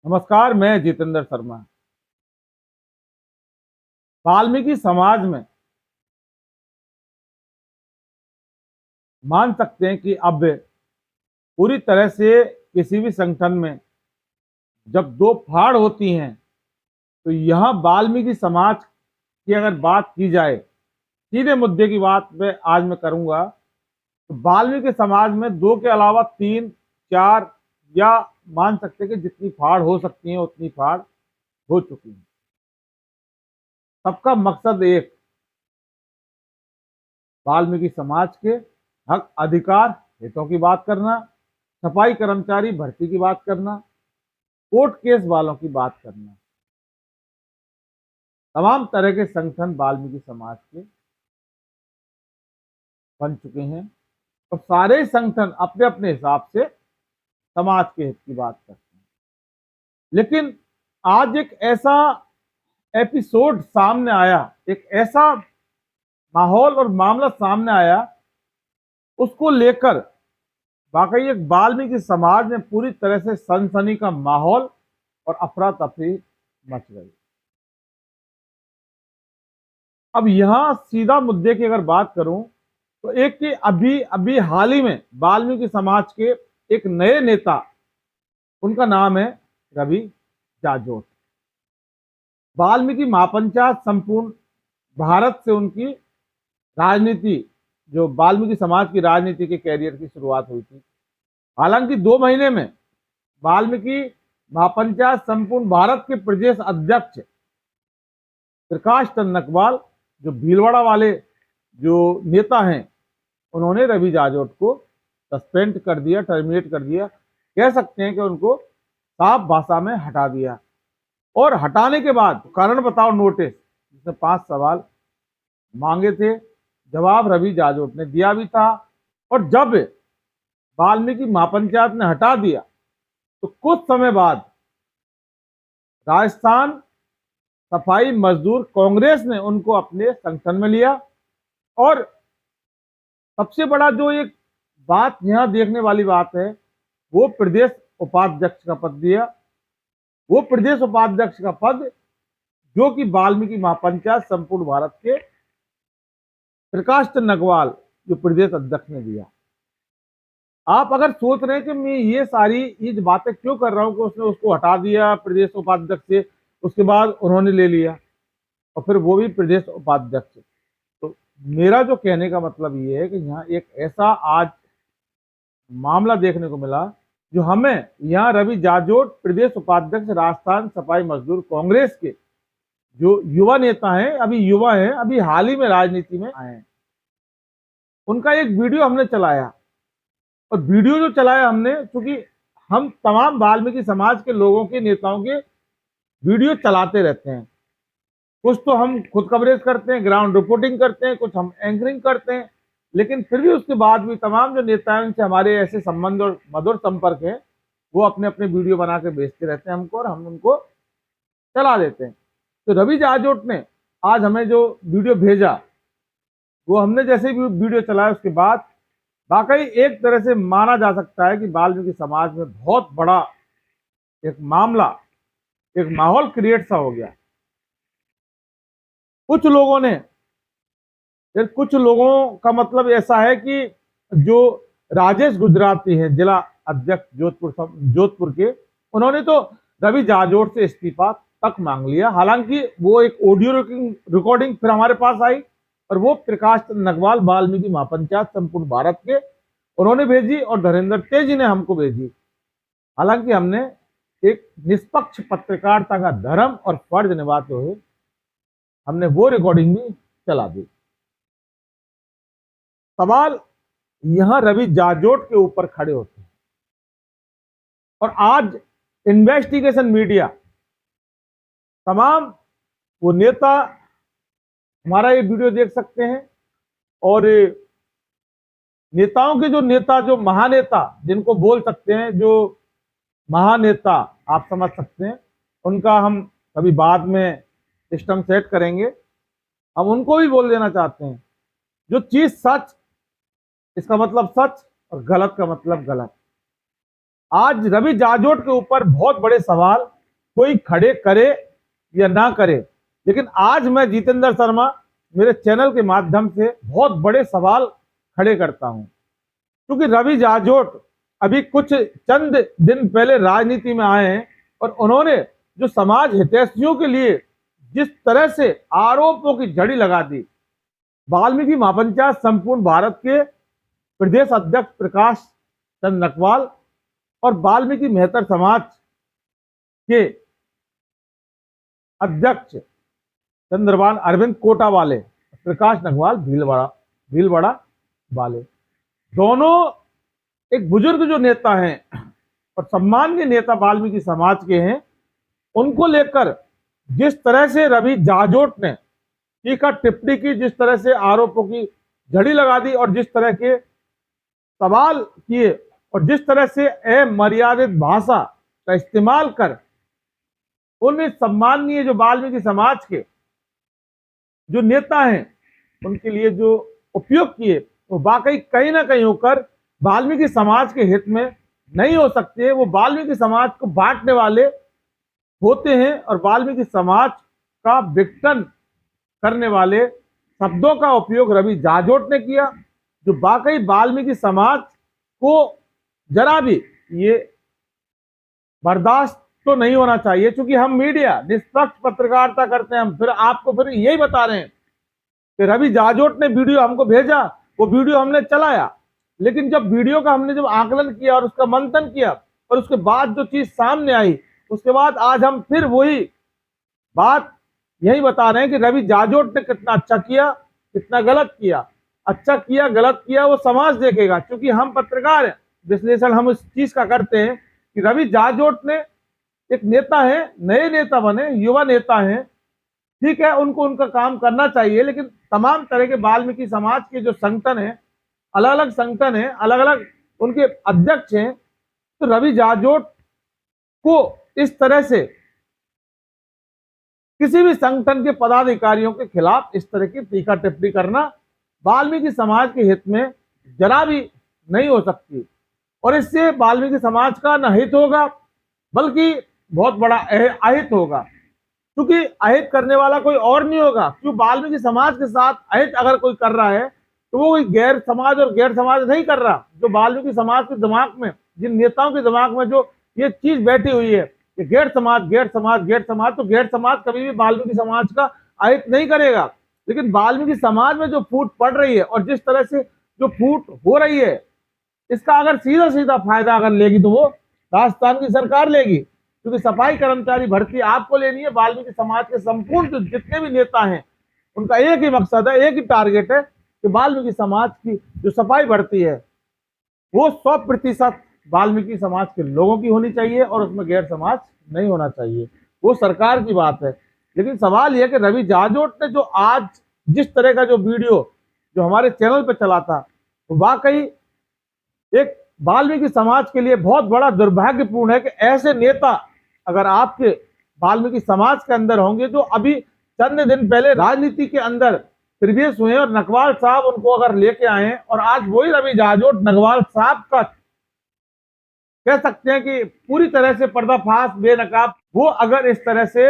नमस्कार, मैं जितेंद्र शर्मा। वाल्मीकि समाज में मान सकते हैं कि अब पूरी तरह से किसी भी संगठन में जब दो फाड़ होती हैं तो यहाँ वाल्मीकि समाज की अगर बात की जाए, सीधे मुद्दे की बात मैं करूंगा, तो वाल्मीकि समाज में दो के अलावा तीन, चार या मान सकते हैं कि जितनी फाड़ हो सकती हैं उतनी फाड़ हो चुकी है। सबका मकसद एक, वाल्मीकि समाज के हक अधिकार हितों की बात करना, सफाई कर्मचारी भर्ती की बात करना, कोर्ट केस वालों की बात करना। तमाम तरह के संगठन वाल्मीकि समाज के बन चुके हैं और सारे संगठन अपने अपने हिसाब से समाज के हित की बात करते हैं। लेकिन आज एक ऐसा एपिसोड सामने आया, एक ऐसा माहौल और मामला सामने आया, उसको लेकर वाकई एक वाल्मीकि समाज में पूरी तरह से सनसनी का माहौल और अफरा तफरी मच गई। अब यहां सीधा मुद्दे की अगर बात करूं तो एक कि अभी अभी हाल ही में वाल्मीकि समाज के एक नए नेता, उनका नाम है रवि जाजोट। वाल्मीकि महापंचायत संपूर्ण भारत से उनकी राजनीति, जो वाल्मीकि समाज की राजनीति के कैरियर की शुरुआत हुई थी। हालांकि 2 महीने में वाल्मीकि महापंचायत संपूर्ण भारत के प्रदेश अध्यक्ष प्रकाश चंद नकवाल, जो भीलवाड़ा वाले जो नेता हैं, उन्होंने रवि जाजोट को सस्पेंड कर दिया, टर्मिनेट कर दिया। कह सकते हैं कि उनको साफ भाषा में हटा दिया। और हटाने के बाद कारण बताओ नोटिस, जिसमें 5 सवाल मांगे थे, जवाब रवि जाजोट ने दिया भी था। और जब वाल्मीकि महापंचायत ने हटा दिया तो कुछ समय बाद राजस्थान सफाई मजदूर कांग्रेस ने उनको अपने संगठन में लिया। और सबसे बड़ा जो एक बात यहां देखने वाली बात है, वो प्रदेश उपाध्यक्ष का पद दिया। वो प्रदेश उपाध्यक्ष का पद जो कि वाल्मीकि महापंचायत संपूर्ण भारत के प्रकाश चंद नकवाल जो प्रदेश अध्यक्ष ने दिया। आप अगर सोच रहे हैं कि मैं ये बातें क्यों कर रहा हूं कि उसने उसको हटा दिया प्रदेश उपाध्यक्ष से, उसके बाद उन्होंने ले लिया और फिर वो भी प्रदेश उपाध्यक्ष, तो मेरा जो कहने का मतलब ये है कि यहाँ एक ऐसा आज मामला देखने को मिला जो हमें यहाँ रवि जाजोट प्रदेश उपाध्यक्ष राजस्थान सफाई मजदूर कांग्रेस के जो युवा नेता हैं, अभी युवा हैं, अभी हाल ही में राजनीति में आए हैं, उनका एक वीडियो हमने चलाया। और वीडियो जो चलाया हमने, क्योंकि हम तमाम वाल्मीकि समाज के लोगों के नेताओं के वीडियो चलाते रहते हैं, कुछ तो हम खुद कवरेज करते हैं, ग्राउंड रिपोर्टिंग करते हैं, कुछ हम एंकरिंग करते हैं, लेकिन फिर भी उसके बाद भी तमाम जो नेता हैं उनसे हमारे ऐसे संबंध और मधुर संपर्क है, वो अपने अपने वीडियो बना के भेजते रहते हैं हमको और हम उनको चला देते हैं। तो रवि जाजोट ने आज हमें जो वीडियो भेजा, वो हमने जैसे ही वीडियो चलाया उसके बाद वाकई एक तरह से माना जा सकता है कि वाल्मीकि समाज में बहुत बड़ा एक मामला, एक माहौल क्रिएट सा हो गया। कुछ लोगों ने, कुछ लोगों का मतलब ऐसा है कि जो राजेश गुजराती हैं, जिला अध्यक्ष जोधपुर के, उन्होंने तो रवि जाजोट से इस्तीफा तक मांग लिया। हालांकि वो एक ऑडियो रिकॉर्डिंग फिर हमारे पास आई और वो प्रकाश चंद नकवाल वाल्मीकि महापंचायत संपूर्ण भारत के, उन्होंने भेजी और धीरेन्द्र तेजी ने हमको भेजी। हालांकि हमने एक निष्पक्ष पत्रकारिता का धर्म और फर्ज निभाते हुए हमने वो रिकॉर्डिंग भी चला दी। सवाल यहां रवि जाजोट के ऊपर खड़े होते हैं और आज इन्वेस्टिगेशन मीडिया, तमाम वो नेता हमारा ये वीडियो देख सकते हैं और नेताओं के जो नेता, जो महानेता जिनको बोल सकते हैं, जो महानेता आप समझ सकते हैं, उनका हम कभी बाद में सिस्टम सेट करेंगे। हम उनको भी बोल देना चाहते हैं, जो चीज सच, इसका मतलब सच और गलत का मतलब गलत। आज रवि जाजोट के ऊपर बहुत बड़े सवाल कोई खड़े करे या ना करे, लेकिन आज मैं जितेंद्र शर्मा मेरे चैनल के माध्यम से बहुत बड़े सवाल खड़े करता हूं, क्योंकि रवि जाजोट अभी कुछ चंद दिन पहले राजनीति में आए हैं और उन्होंने जो समाज हितैषियों के लिए जिस तरह से आरोपों की झड़ी लगा दी, वाल्मीकि महापंचायत संपूर्ण भारत के प्रदेश अध्यक्ष प्रकाश चंद नकवाल और वाल्मीकि मेहतर समाज के अध्यक्ष चंद्रभान अरविंद कोटा वाले, प्रकाश नकवाल भीलवाड़ा वाले, दोनों एक बुजुर्ग जो नेता हैं और सम्मानीय नेता वाल्मीकि समाज के हैं, उनको लेकर जिस तरह से रवि जाजोट ने टीका टिप्पणी की, जिस तरह से आरोपों की झड़ी लगा दी और जिस तरह के सवाल किए और जिस तरह से अमर्यादित भाषा का इस्तेमाल कर उन सम्मानीय जो वाल्मीकि समाज के जो नेता हैं उनके लिए जो उपयोग किए, वो वाकई कहीं ना कहीं होकर वाल्मीकि समाज के हित में नहीं हो सकते। वो वाल्मीकि समाज को बांटने वाले होते हैं और वाल्मीकि समाज का विघटन करने वाले शब्दों का उपयोग रवि जाजोट ने किया, जो वाकई वाल्मीकि समाज को जरा भी ये बर्दाश्त तो नहीं होना चाहिए। क्योंकि हम मीडिया निष्पक्ष पत्रकारिता करते हैं, हम फिर आपको फिर यही बता रहे हैं कि रवि जाजोट ने वीडियो हमको भेजा, वो वीडियो हमने चलाया, लेकिन जब वीडियो का हमने जब आकलन किया और उसका मंथन किया और उसके बाद जो चीज सामने आई, उसके बाद आज हम फिर वही बात यही बता रहे हैं कि रवि जाजोट ने कितना अच्छा किया, कितना गलत किया। अच्छा किया गलत किया वो समाज देखेगा, क्योंकि हम पत्रकार हैं, विश्लेषण हम इस चीज का करते हैं कि रवि जाजोट ने एक नेता है, नए नेता बने, युवा नेता हैं, ठीक है, उनको उनका काम करना चाहिए, लेकिन तमाम तरह के वाल्मीकि समाज के जो संगठन है, अलग अलग संगठन है, अलग अलग उनके अध्यक्ष हैं, तो रवि जाजोट को इस तरह से किसी भी संगठन के पदाधिकारियों के खिलाफ इस तरह की टीका टिप्पणी करना वाल्मीकि समाज के हित में जरा भी नहीं हो सकती। और इससे वाल्मीकि समाज का न हित होगा बल्कि बहुत बड़ा अहित होगा, क्योंकि अहित करने वाला कोई और नहीं होगा। क्यों वाल्मीकि समाज के साथ अहित अगर कोई कर रहा है तो वो कोई गैर समाज और गैर समाज नहीं कर रहा। जो वाल्मीकि समाज के दिमाग में, जिन नेताओं के दिमाग में जो ये चीज बैठी हुई है कि गैर समाज गैर समाज गैर समाज, तो गैर समाज कभी भी वाल्मीकि समाज का अहित नहीं करेगा। लेकिन वाल्मीकि समाज में जो फूट पड़ रही है और जिस तरह से जो फूट हो रही है, इसका अगर सीधा सीधा फायदा अगर लेगी तो वो राजस्थान की सरकार लेगी, क्योंकि सफाई कर्मचारी भर्ती आपको लेनी है। वाल्मीकि समाज के संपूर्ण जितने भी नेता हैं उनका एक ही मकसद है, एक ही टारगेट है कि वाल्मीकि समाज की जो सफाई भर्ती है वो 100% वाल्मीकि समाज के लोगों की होनी चाहिए और उसमें गैर समाज नहीं होना चाहिए। वो सरकार की बात है। लेकिन सवाल यह कि रवि जाजोट ने जो आज जिस तरह का जो वीडियो जो हमारे चैनल पर चला था, तो वाकई एक वाल्मीकि समाज के लिए बहुत बड़ा दुर्भाग्यपूर्ण है कि ऐसे नेता अगर आपके वाल्मीकि समाज के अंदर होंगे, जो अभी चंद दिन पहले राजनीति के अंदर प्रवेश हुए और नकवाल साहब उनको अगर लेके आए हैं, और आज वही रवि जाजोट नकवाल साहब का कह सकते हैं कि पूरी तरह से पर्दाफाश बेनकाब, वो अगर इस तरह से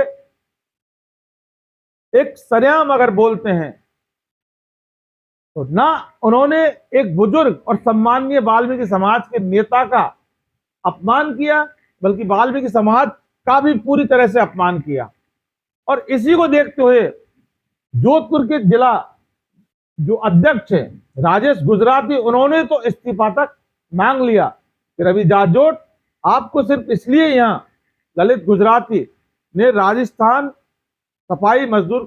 एक सरेआम अगर बोलते हैं तो ना उन्होंने एक बुजुर्ग और सम्मानीय वाल्मीकि समाज के नेता का अपमान किया, बल्कि वाल्मीकि समाज का भी पूरी तरह से अपमान किया। और इसी को देखते हुए जोधपुर के जिला जो अध्यक्ष है राजेश गुजराती, उन्होंने तो इस्तीफा तक मांग लिया कि रवि जाजोट आपको सिर्फ इसलिए यहां ललित गुजराती ने राजस्थान सफाई मजदूर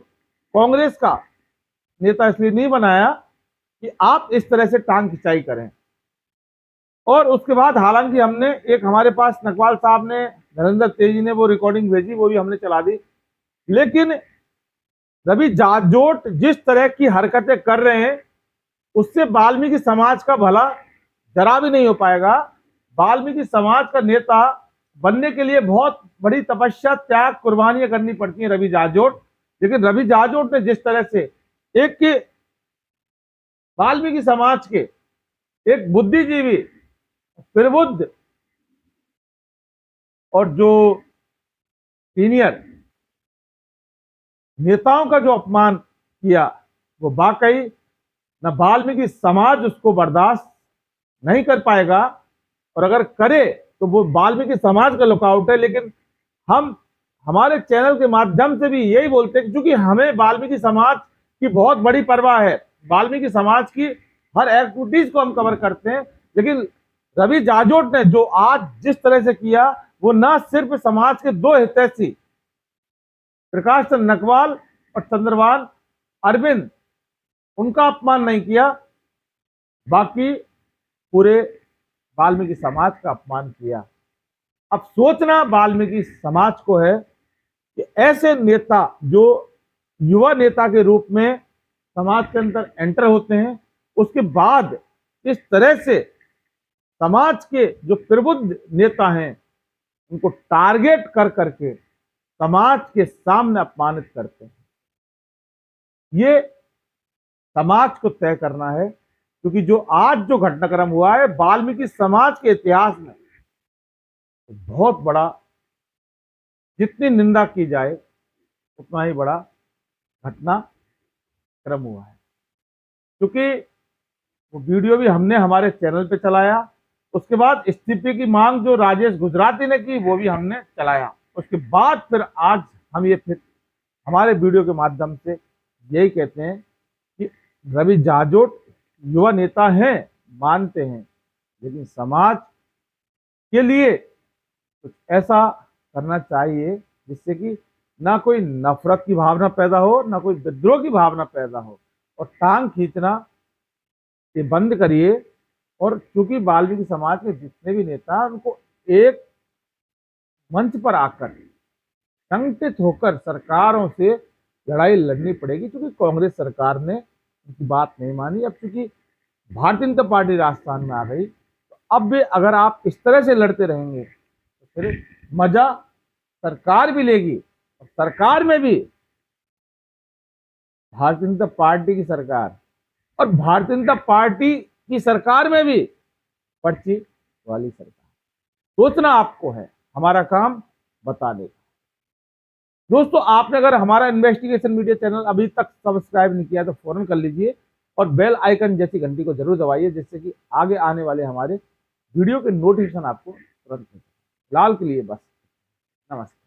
कांग्रेस का नेता इसलिए नहीं बनाया कि आप इस तरह से टांग खिंचाई करें। और उसके बाद हालांकि हमने एक, हमारे पास नकवाल साहब ने, नरेंद्र तेजी ने वो रिकॉर्डिंग भेजी, वो भी हमने चला दी। लेकिन रवि जाजोट जिस तरह की हरकतें कर रहे हैं उससे वाल्मीकि समाज का भला जरा भी नहीं हो पाएगा। वाल्मीकि समाज का नेता बनने के लिए बहुत बड़ी तपस्या, त्याग, कुर्बानियां करनी पड़ती हैं रवि जाजोट। लेकिन रवि जाजोट ने जिस तरह से एक वाल्मीकि समाज के एक बुद्धिजीवी, प्रबुद्ध और जो सीनियर नेताओं का जो अपमान किया, वो वाकई न वाल्मीकि समाज उसको बर्दाश्त नहीं कर पाएगा, और अगर करे तो वो वाल्मीकि समाज का लुकआउट है। लेकिन हम हमारे चैनल के माध्यम से भी यही बोलते हैं, क्योंकि हमें वाल्मीकि समाज की बहुत बड़ी परवाह है, वाल्मीकि समाज की हर एक्टिविटीज को हम कवर करते हैं। लेकिन रवि जाजोट ने जो आज जिस तरह से किया, वो न सिर्फ समाज के दो हितैषी प्रकाश चंद्र नकवाल और चंद्रभान अरविंद, उनका अपमान नहीं किया, बाकी पूरे वाल्मीकि समाज का अपमान किया। अब सोचना वाल्मीकि समाज को है कि ऐसे नेता जो युवा नेता के रूप में समाज के अंदर एंटर होते हैं, उसके बाद इस तरह से समाज के जो प्रबुद्ध नेता हैं उनको टारगेट कर करके समाज के सामने अपमानित करते हैं। ये समाज को तय करना है, क्योंकि जो आज जो घटनाक्रम हुआ है वाल्मीकि समाज के इतिहास में बहुत बड़ा, जितनी निंदा की जाए उतना ही बड़ा घटनाक्रम हुआ है। क्योंकि वो वीडियो भी हमने हमारे चैनल पे चलाया, उसके बाद इस्तीफे की मांग जो राजेश गुजराती ने की वो भी हमने चलाया, उसके बाद फिर आज हम ये फिर हमारे वीडियो के माध्यम से यही कहते हैं कि रवि जाजोट युवा नेता हैं, मानते हैं, लेकिन समाज के लिए कुछ ऐसा करना चाहिए जिससे कि ना कोई नफरत की भावना पैदा हो, ना कोई विद्रोह की भावना पैदा हो, और टांग खींचना ये बंद करिए। और क्योंकि वाल्मीकि समाज के जितने भी नेता हैं उनको एक मंच पर आकर संगठित होकर सरकारों से लड़ाई लड़नी पड़ेगी, क्योंकि कांग्रेस सरकार ने उनकी बात नहीं मानी। अब चूंकि भारतीय जनता पार्टी राजस्थान में आ गई, तो अब भी अगर आप इस तरह से लड़ते रहेंगे तो फिर मजा सरकार भी लेगी, और सरकार में भी भारतीय जनता पार्टी की सरकार, और भारतीय जनता पार्टी की सरकार में भी पर्ची वाली सरकार। सोचना आपको है, हमारा काम बताने का। दोस्तों, आपने अगर हमारा इन्वेस्टिगेशन मीडिया चैनल अभी तक सब्सक्राइब नहीं किया तो फौरन कर लीजिए, और बेल आइकन जैसी घंटी को जरूर दबाइए, जिससे कि आगे आने वाले हमारे वीडियो के नोटिफिकेशन आपको तुरंत मिले। फिलहाल के लिए बस, नमस्कार।